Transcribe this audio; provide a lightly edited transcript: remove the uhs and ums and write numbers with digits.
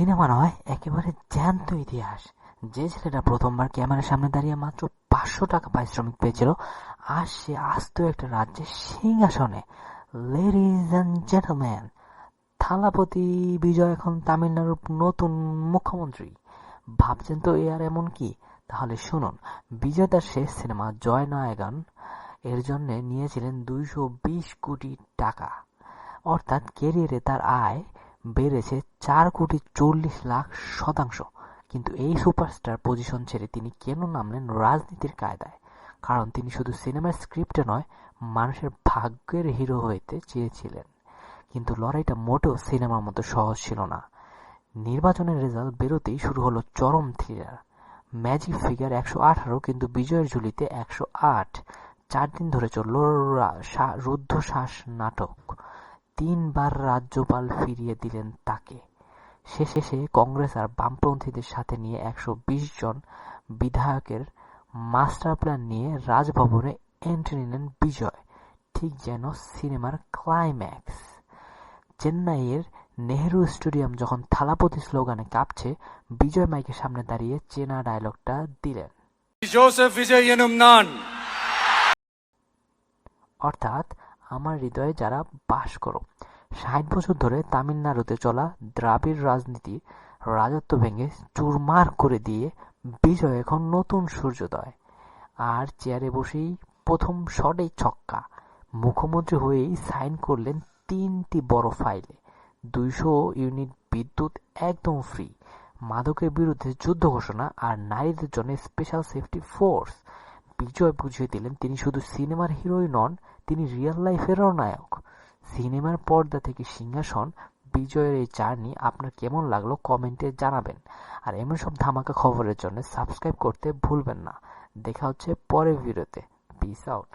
Cinema নয়, একেবারে জ্যান্ত ইতিহাস। যে ছেলেটা প্রথমবার ক্যামেরার সামনে দাঁড়িয়ে মাত্র 500 টাকা পারিশ্রমিক পেয়েছিল, আজ সে আস্ত একটা রাজ্যের সিংহাসনে। লেডিজ অ্যান্ড জেন্টলম্যান, থালাপতি বিজয় এখন তামিলনাড়ুর নতুন মুখ্যমন্ত্রী। ভাবছেন তো এ আর এমন কি? তাহলে শুনুন, বিজয় তার শেষ সিনেমা জয়নায়গান এর জন্য নিয়েছিলেন 220 কোটি টাকা। অর্থাৎ ক্যারিয়ারে তার আয় বেড়েছে 4,40,00,000%। কিন্তু এই সুপারস্টার পজিশন ছেড়ে তিনি কেন নামলেন রাজনীতির কায়দায়? কারণ তিনি শুধু সিনেমার স্ক্রিপ্টে নয়, মানুষের ভাগ্যের হিরো হইতে চেয়েছিলেন। কিন্তু লড়াইটা মোটেও সিনেমার মতো সহজ ছিল না। নির্বাচনের রেজাল্ট বেরোতেই শুরু হলো চরম থ্রিলার। ম্যাজিক ফিগার 118, কিন্তু বিজয়ের ঝুলিতে 108। 4 দিন ধরে চলল রুদ্ধশ্বাস নাটক। 3 বার রাজ্যপাল ফিরিয়ে দিলেন তাকে। শেষে কংগ্রেস আর বামপন্থীদের সাথে নিয়ে 120 জন বিধায়কের মাস্টার প্ল্যান নিয়ে রাজভবনে এন্ট্রি নিলেন বিজয়, ঠিক যেন সিনেমার ক্লাইম্যাক্স। চেন্নাইয়ের নেহেরু স্টেডিয়াম যখন থালাপতি স্লোগানে কাঁপছে, বিজয় মাইকের সামনে দাঁড়িয়ে চেনা ডায়লগটা দিলেন, জোসেফ বিজয় এনুম নান। অর্থাৎ, আমার হৃদয়ে যারা বাস করো। 60 বছর ধরে তামিলনাড়ুতে চলা দ্রাবিড় রাজনীতির রাজত্ব ভেঙে চুরমার করে দিয়ে বিজয় এখন নতুন সূর্যোদয়। আর চেয়ারে বসেই প্রথম শটেই ছক্কা। মুখ্যমন্ত্রী হয়েই সাইন করলেন 3টি বড় ফাইলে। 200 ইউনিট বিদ্যুৎ একদম ফ্রি, মাদকের বিরুদ্ধে যুদ্ধ ঘোষণা, আর নারীদের জন্য স্পেশাল সেফটি ফোর্স। বিজয় বুঝিয়ে দিলেন তিনি শুধু সিনেমার হিরোই নন, তিনি রিয়েল লাইফেরও নায়ক। সিনেমার পর্দা থেকে সিংহাসন, বিজয়ের এই জার্নি আপনার কেমন লাগলো কমেন্টে জানাবেন। আর এমন সব ধামাকা খবরের জন্য সাবস্ক্রাইব করতে ভুলবেন না। দেখা হচ্ছে পরের ভিডিওতে। Piece out.